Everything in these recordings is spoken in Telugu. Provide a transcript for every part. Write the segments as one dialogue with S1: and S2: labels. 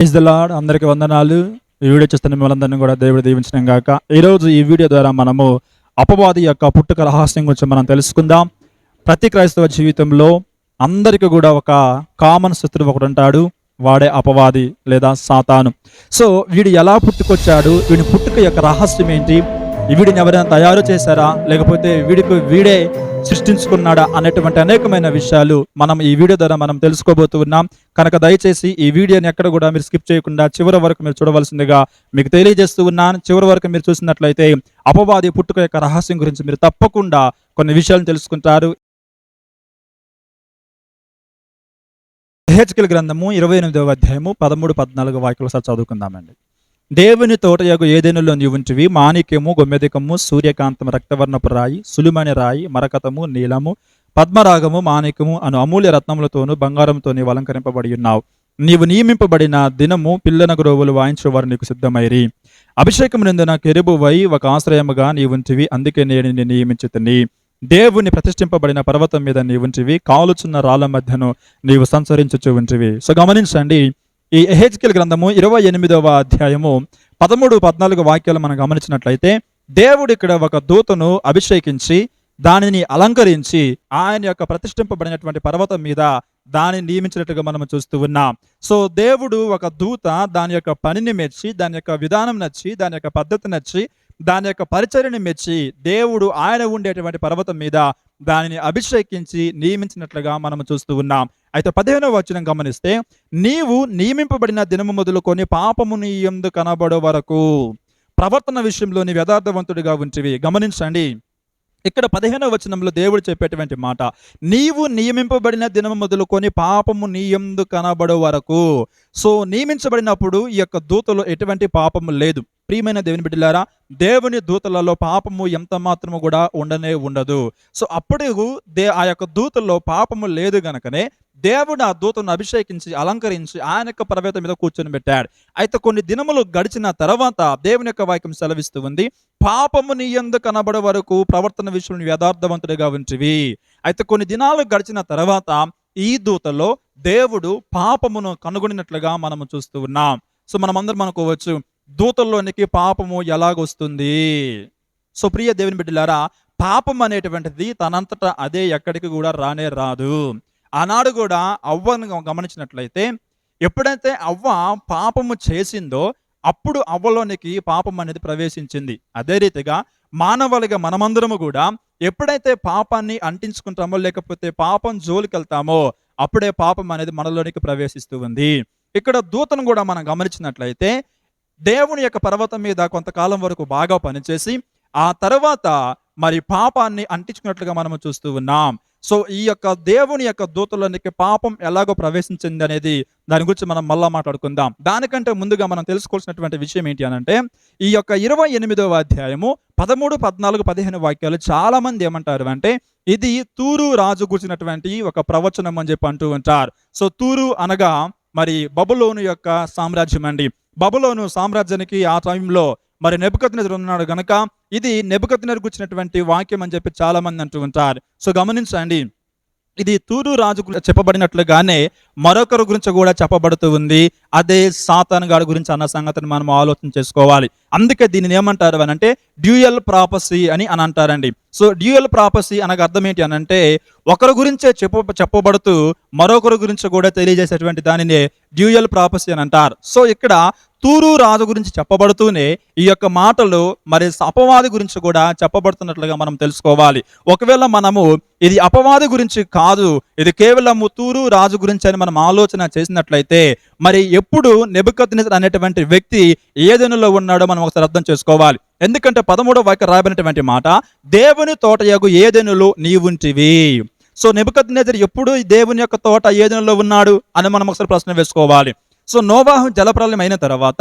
S1: Praise the lord. అందరికీ వందనాలు. ఈ వీడియో చూస్తున్న మిమ్మల్ని కూడా దేవుడు దీవించడం గాక. ఈరోజు ఈ వీడియో ద్వారా మనము అపవాది యొక్క పుట్టుక రహస్యం గురించి మనం తెలుసుకుందాం. ప్రతి క్రైస్తవ జీవితంలో అందరికీ కూడా ఒక కామన్ శత్రువు ఒకడు ఉంటాడు. వాడే అపవాది లేదా సాతాను. సో వీడు ఎలా పుట్టుకొచ్చాడు, వీడి పుట్టుక యొక్క రహస్యం ఏంటి, వీడిని ఎవరైనా తయారు చేశారా లేకపోతే వీడే సృష్టించుకున్నాడా అనేటువంటి అనేకమైన విషయాలు మనం ఈ వీడియో ద్వారా మనం తెలుసుకోబోతూ ఉన్నాం. కనుక దయచేసి ఈ వీడియోని ఎక్కడ కూడా మీరు స్కిప్ చేయకుండా చివరి వరకు మీరు చూడవలసిందిగా మీకు తెలియజేస్తూ ఉన్నాను. చివరి వరకు మీరు చూసినట్లయితే అపవాది పుట్టుక యొక్క రహస్యం గురించి మీరు తప్పకుండా కొన్ని విషయాలను తెలుసుకుంటారు. యెహెజ్కేలు గ్రంథము 28వ అధ్యాయము 13-14 వాక్యాలు సార్ చదువుకుందామండి. దేవుని తోటయగు ఏదెనులో నీవుంటివి, మాణిక్యము, గొమ్మెదికము, సూర్యకాంతము, రక్తవర్ణపు రాయి, సులుమణి రాయి, మరకతము, నీలము, పద్మరాగము, మాణిక్యము అను అమూల్య రత్నములతోనూ బంగారంతో నీవు అలంకరింపబడి ఉన్నావు. నీవు నియమింపబడిన దినము పిల్లన గ్రోవులు వాయించేవారు నీకు సిద్ధమైరి. అభిషేకము నిందిన కెరూబువై ఒక ఆశ్రయముగా నీవుంటివి, అందుకే నేను నిన్ను నియమించితిని. దేవుని ప్రతిష్ఠింపబడిన పర్వతం మీద నీవుంటివి, కాలుచున్న రాళ్ల మధ్యను నీవు సంచరించుచు ఉంటివి. సో గమనించండి, ఈ యెహెజ్కేలు గ్రంథము 28వ అధ్యాయము 13-14 వాక్యాలు మనం గమనించినట్లయితే దేవుడు ఇక్కడ ఒక దూతను అభిషేకించి దానిని అలంకరించి ఆయన యొక్క ప్రతిష్ఠింపబడినటువంటి పర్వతం మీద దానిని నియమించినట్టుగా మనం చూస్తూ ఉన్నాం. సో దేవుడు ఒక దూత దాని యొక్క పనిని మెచ్చి, దాని యొక్క విధానం నచ్చి, దాని యొక్క పద్ధతి నచ్చి, దాని యొక్క పరిచర్యని మెచ్చి దేవుడు ఆయన ఉండేటువంటి పర్వతం మీద దానిని అభిషేకించి నియమించినట్లుగా మనం చూస్తూ ఉన్నాం. అయితే 15వ వచనం గమనిస్తే, నీవు నియమింపబడిన దినము మొదలుకొని పాపము నీ యందు కనబడే వరకు ప్రవర్తన విషయంలో నీ యథార్థవంతుడిగా ఉంటివి. గమనించండి, ఇక్కడ 15వ వచనంలో దేవుడు చెప్పేటువంటి మాట, నీవు నియమింపబడిన దినము మొదలుకొని పాపము నీ యందు కనబడే వరకు. సో నియమించబడినప్పుడు ఈ యొక్క దూతలో ఎటువంటి పాపము లేదు. ప్రియమైన దేవుని బిడ్డలారా, దేవుని దూతలలో పాపము ఎంత మాత్రము కూడా ఉండనే ఉండదు. సో అప్పుడు ఆ యొక్క దూతల్లో పాపము లేదు గనకనే దేవుడు ఆ దూతను అభిషేకించి అలంకరించి ఆయన యొక్క పర్వతం మీద కూర్చొని పెట్టాడు. అయితే కొన్ని దినములు గడిచిన తర్వాత దేవుని యొక్క వాక్యం సెలవిస్తూ ఉంది, పాపము నీ యందు కనబడే వరకు ప్రవర్తన విషయంలో యథార్థవంతుడిగా ఉంటివి. అయితే కొన్ని దినాలు గడిచిన తర్వాత ఈ దూతలో దేవుడు పాపమును కనుగొనినట్లుగా మనము చూస్తూ ఉన్నాం. సో మనమందరం అనుకోవచ్చు, దూతల్లోనికి పాపము ఎలాగొస్తుంది? సో ప్రియ దేవుని బిడ్డలారా, పాపం అనేటువంటిది తనంతటా అదే ఎక్కడికి కూడా రానే రాదు. ఆనాడు కూడా అవ్వను గమనించినట్లయితే ఎప్పుడైతే అవ్వ పాపము చేసిందో అప్పుడు అవ్వలోనికి పాపం అనేది ప్రవేశించింది. అదే రీతిగా మానవులుగా మనమందరము కూడా ఎప్పుడైతే పాపాన్ని అంటించుకుంటామో లేకపోతే పాపం జోలికి వెళ్తామో అప్పుడే పాపం అనేది మనలోనికి ప్రవేశిస్తూ ఉంది. ఇక్కడ దూతను కూడా మనం గమనించినట్లయితే దేవుని యొక్క పర్వతం మీద కొంతకాలం వరకు బాగా పనిచేసి ఆ తర్వాత మరి పాపాన్ని అంటించుకున్నట్లుగా మనము చూస్తూ ఉన్నాం. సో ఈ యొక్క దేవుని యొక్క దూతలోనికి పాపం ఎలాగో ప్రవేశించింది అనేది దాని గురించి మనం మళ్ళా మాట్లాడుకుందాం. దానికంటే ముందుగా మనం తెలుసుకోవాల్సినటువంటి విషయం ఏంటి అనంటే, ఈ యొక్క 28వ అధ్యాయము 13, 14, 15 వాక్యాలు చాలా మంది ఏమంటారు అంటే ఇది తూరు రాజు గురించినటువంటి ఒక ప్రవచనం అని చెప్పి అంటూ ఉంటారు. సో తూరు అనగా మరి బబులోను యొక్క సామ్రాజ్యం అండి. బబులోను సామ్రాజ్యానికి ఆ టైంలో మరి నెబుకద్నెజరు ఉన్నాడు గనక ఇది నెబుకద్నెజరు గురించినటువంటి వాక్యం అని చెప్పి చాలా మంది అంటూ ఉంటారు. సో గమనించండి, ఇది తూరు రాజు గురించి చెప్పబడినట్లుగానే మరొకరు గురించి కూడా చెప్పబడుతూ ఉంది. అదే సాతాను గాడి గురించి అన్న సంగతిని మనం ఆలోచన చేసుకోవాలి. అందుకే దీనిని ఏమంటారు అని అంటే డ్యూయల్ ప్రాపసీ అని అంటారండి. సో డ్యూయల్ ప్రాపసీ అనగా అర్థం ఏంటి అనంటే ఒకరి గురించే చెప్పబడుతూ మరొకరి గురించి కూడా తెలియజేసేటువంటి దానినే డ్యూయల్ ప్రాపసీ అని అంటారు. సో ఇక్కడ తూరు రాజు గురించి చెప్పబడుతూనే ఈ యొక్క మాటలు మరి అపవాది గురించి కూడా చెప్పబడుతున్నట్లుగా మనం తెలుసుకోవాలి. ఒకవేళ మనము ఇది అపవాది గురించి కాదు, ఇది కేవలము తూరు రాజు గురించి అని మనం ఆలోచన చేసినట్లయితే మరి ఎప్పుడు నెబుకద్నెజరు అనేటువంటి వ్యక్తి ఏదెనులో ఉన్నాడో మనం ఒకసారి అర్థం చేసుకోవాలి. ఎందుకంటే 13వ వాక్యం రాయబడినటువంటి మాట, దేవుని తోటయగు ఏదెనులో నీవుంటివి. సో నెబుకద్నెజరు ఎప్పుడు దేవుని యొక్క తోట ఏదెనులో ఉన్నాడు అని మనం ఒకసారి ప్రశ్న వేసుకోవాలి. సో నోవాహు జలప్రలయం అయిన తర్వాత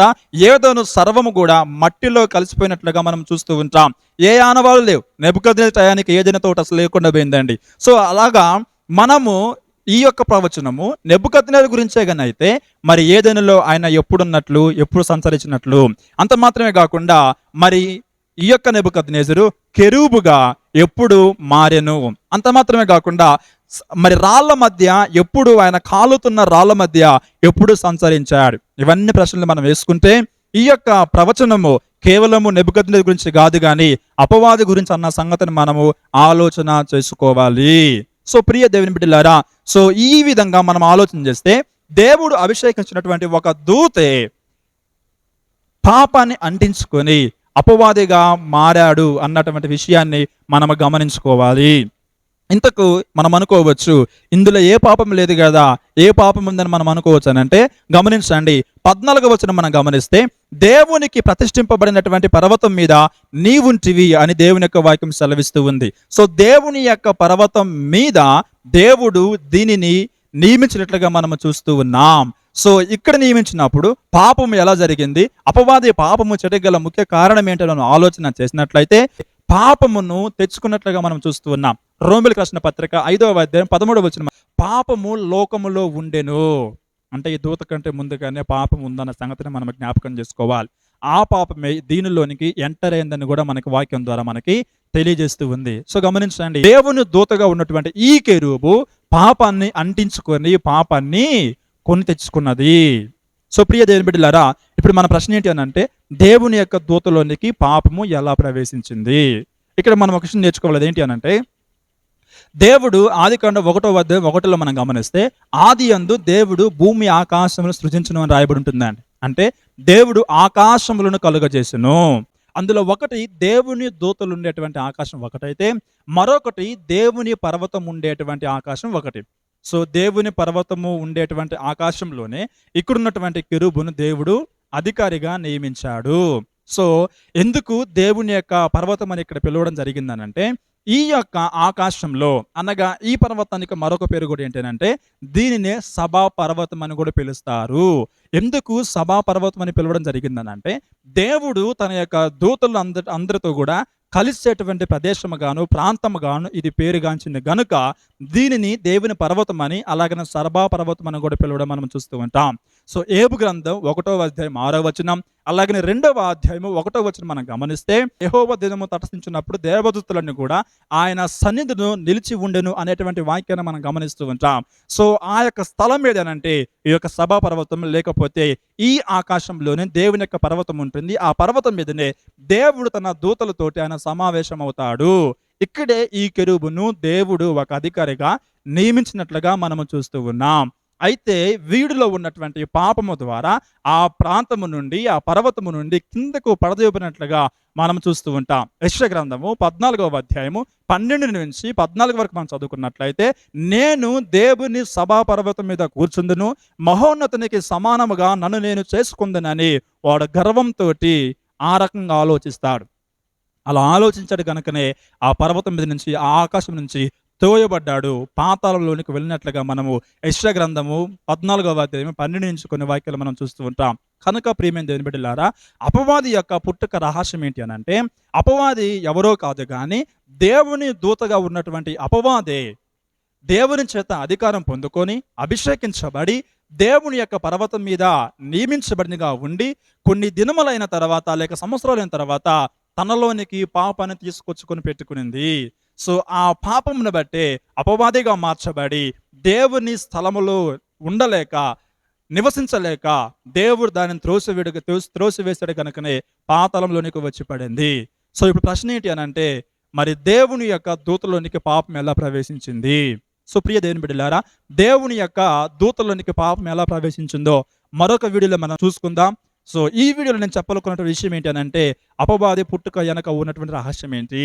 S1: ఏదోను సర్వము కూడా మట్టిలో కలిసిపోయినట్లుగా మనం చూస్తూ ఉంటాం. ఏ ఆనవాళ్ళు లేవు. నెబుకద్నెజరు టయానికి ఏదైనా తోట అసలు లేకుండా పోయిందండి. సో అలాగా మనము ఈ యొక్క ప్రవచనము నెబుకద్నెజరు గురించే గాని అయితే మరి ఏదెనులో ఆయన ఎప్పుడున్నట్లు, ఎప్పుడు సంచరించినట్లు, అంత మాత్రమే కాకుండా మరి ఈ యొక్క నెబుకద్నెజరు కెరూబుగా ఎప్పుడు మారెను, అంత మాత్రమే కాకుండా మరి రాళ్ళ మధ్య ఎప్పుడు, ఆయన కాలుతున్న రాళ్ళ మధ్య ఎప్పుడు సంచరించాడు? ఇవన్నీ ప్రశ్నలు మనం వేసుకుంటే ఈ యొక్క ప్రవచనము కేవలము నెబుకద్నెజరు గురించి కాదు గాని అపవాది గురించి అన్న సంగతిని మనము ఆలోచన చేసుకోవాలి. సో ప్రియ దేవుని బిడ్డలారా, సో ఈ విధంగా మనం ఆలోచన చేస్తే దేవుడు అభిషేకించినటువంటి ఒక దూతే పాపాన్ని అంటించుకొని అపవాదిగా మారాడు అన్నటువంటి విషయాన్ని మనం గమనించుకోవాలి. ఇంతకు మనం అనుకోవచ్చు, ఇందులో ఏ పాపం లేదు కదా, ఏ పాపం ఉందని మనం అనుకోవచ్చు అని అంటే, గమనించండి 14వ వచనం మనం గమనిస్తే, దేవునికి ప్రతిష్ఠింపబడినటువంటి పర్వతం మీద నీవుంటివి అని దేవుని యొక్క వాక్యం సెలవిస్తూ ఉంది. సో దేవుని యొక్క పర్వతం మీద దేవుడు దీనిని నియమించినట్లుగా మనం చూస్తూ ఉన్నాం. సో ఇక్కడ నియమించినప్పుడు పాపము ఎలా జరిగింది, అపవాది పాపము చెడగల ముఖ్య కారణం ఏంటో మనం ఆలోచన చేసినట్లయితే పాపమును తెచ్చుకున్నట్లుగా మనం చూస్తూ ఉన్నాం. రోమిలకు రాసిన పత్రిక 5వ అధ్యాయం 13వ వచనం, పాపము లోకములో ఉండెను. అంటే ఈ దూత కంటే ముందుగానే పాపం ఉందన్న సంగతిని మనం జ్ఞాపకం చేసుకోవాలి. ఆ పాపమే దీనిలోనికి ఎంటర్ అయిందని కూడా మనకి వాక్యం ద్వారా మనకి తెలియజేస్తూ ఉంది. సో గమనించండి, దేవుని దూతగా ఉన్నటువంటి ఈ కెరూబు పాపాన్ని అంటించుకొని పాపాన్ని కొని తెచ్చుకున్నది. సో ప్రియ దేవుని బిడ్డలారా, ఇప్పుడు మన ప్రశ్న ఏంటి అని అంటే, దేవుని యొక్క దూతలోనికి పాపము ఎలా ప్రవేశించింది? ఇక్కడ మనం ఒక విషయం నేర్చుకోవాలి. ఏంటి అని అంటే, దేవుడు ఆదికాండం 1వ అధ్యాయం 1లో మనం గమనిస్తే, ఆది యందు దేవుడు భూమి ఆకాశములను సృజించును అని రాయబడి ఉంటుందండి. అంటే దేవుడు ఆకాశములను కలుగజేసును. అందులో ఒకటి దేవుని దూతలు ఉండేటువంటి ఆకాశం ఒకటైతే, మరొకటి దేవుని పర్వతం ఉండేటువంటి ఆకాశం ఒకటి. సో దేవుని పర్వతము ఉండేటువంటి ఆకాశంలోనే ఇక్కడున్నటువంటి కెరూబును దేవుడు అధికారిగా నియమించాడు. సో ఎందుకు దేవుని యొక్క పర్వతం అని ఇక్కడ పిలవడం జరిగిందనంటే, ఈ యొక్క ఆకాశంలో అనగా ఈ పర్వతానికి మరొక పేరు కూడా ఏంటంటే, దీనినే సభా పర్వతం అని కూడా పిలుస్తారు. ఎందుకు సభా పర్వతం అని పిలవడం జరిగిందనంటే, దేవుడు తన యొక్క దూతలు అందరితో కూడా కలిసేటువంటి ప్రదేశముగాను ప్రాంతముగాను ఇది పేరుగాంచింది గనుక దీనిని దేవుని పర్వతం అని, అలాగనే సభా పర్వతం అని కూడా పిలవడం మనం చూస్తూ ఉంటాం. సో ఏబు గ్రంథం 1వ అధ్యాయం 6వ వచనం, అలాగనే 2వ అధ్యాయము 1వ వచనం మనం గమనిస్తే, యెహోవా దినము తటస్థించినప్పుడు దేవదూతలన్నీ కూడా ఆయన సన్నిధిలో నిలిచి ఉండెను అనేటువంటి వాక్యాన్ని మనం గమనిస్తూ ఉంటాం. సో ఆ యొక్క స్థలం ఏదనంటే ఈ యొక్క సభా పర్వతం, లేకపోతే ఈ ఆకాశంలోనే దేవుని యొక్క పర్వతం ఉంటుంది. ఆ పర్వతం మీదనే దేవుడు తన దూతలతోటి ఆయన సమావేశం అవుతాడు. ఇక్కడే ఈ కెరూబును దేవుడు ఒక అధికారిగా నియమించినట్లుగా మనము చూస్తూ ఉన్నాం. అయితే వీడిలో ఉన్నటువంటి పాపము ద్వారా ఆ ప్రాంతము నుండి, ఆ పర్వతము నుండి కిందకు పడదోపినట్లుగా మనం చూస్తూ ఉంటాం. యెషయా గ్రంథము 14వ అధ్యాయము 12 నుంచి 14 వరకు మనం చదువుకున్నట్లయితే, నేను దేవుని సభా పర్వతం మీద కూర్చుందును, మహోన్నతునికి సమానముగా నన్ను నేను చేసుకుందునని వాడు గర్వంతోటి ఆ రకంగా ఆలోచిస్తాడు. అలా ఆలోచించాడు కనుకనే ఆ పర్వతం మీద నుంచి, ఆ ఆకాశం నుంచి తోయబడ్డాడు, పాతాళంలోనికి వెళ్ళినట్లుగా మనము యెషయా గ్రంథము 14వ అధ్యాయం 12 నుంచి కొన్ని వాక్యాలు మనం చూస్తూ ఉంటాం. కనుక ప్రియమైన దేవుని బిడ్డలారా, అపవాది యొక్క పుట్టుక రహస్యం ఏంటి అని అంటే, అపవాది ఎవరో కాదు కానీ దేవుని దూతగా ఉన్నటువంటి అపవాదే దేవుని చేత అధికారం పొందుకొని అభిషేకించబడి దేవుని యొక్క పర్వతం మీద నియమించబడినగా ఉండి కొన్ని దినములైన తర్వాత లేక సంవత్సరాలైన తర్వాత తనలోనికి పాపాన్ని తీసుకొచ్చుకొని పెట్టుకునింది. సో ఆ పాపమును బట్టే అపవాదిగా మార్చబడి దేవుని స్థలములో ఉండలేక, నివసించలేక దేవుడు దానిని త్రోసివేశాడు కనుకనే పాతాళంలోనికి వచ్చి పడింది. సో ఇప్పుడు ప్రశ్న ఏంటి అని అంటే, మరి దేవుని యొక్క దూతలోనికి పాపం ఎలా ప్రవేశించింది? సో ప్రియ దేవుని బిడ్డలారా, దేవుని యొక్క దూతలోనికి పాపం ఎలా ప్రవేశించిందో మరొక వీడియోలో మనం చూసుకుందాం. సో ఈ వీడియోలో నేను చెప్పాలనుకున్న విషయం ఏంటి అని అంటే, అపవాది పుట్టుక వెనక ఉన్నటువంటి రహస్యం ఏంటి?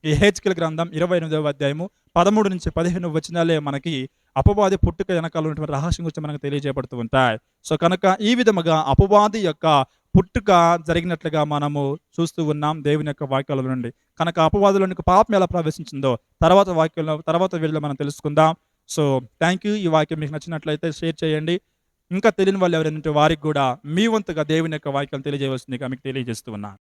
S1: ఈ యెహెజ్కేలు గ్రంథం 28వ అధ్యాయము 13 నుంచి 15 వచనాలే మనకి అపవాది పుట్టుక వెనకాల ఉన్నటువంటి రహస్యం గురించి మనకు తెలియజేయబడుతూ ఉంటాయి. సో కనుక ఈ విధముగా అపవాది యొక్క పుట్టుక జరిగినట్లుగా మనము చూస్తూ ఉన్నాం దేవుని యొక్క వాక్యాల నుండి. కనుక అపవాదులోనికి పాపం ఎలా ప్రవేశించిందో తర్వాత వీడియోలో మనం తెలుసుకుందాం. So thank you. ఈ వాక్యం మీకు నచ్చినట్లయితే షేర్ చేయండి. ఇంకా తెలియని వాళ్ళు ఎవరైనా ఉంటే వారికి కూడా మీ వంతుగా దేవుని యొక్క వాక్యాలు తెలియజేయవలసిందిగా మీకు తెలియజేస్తూ ఉన్నాను.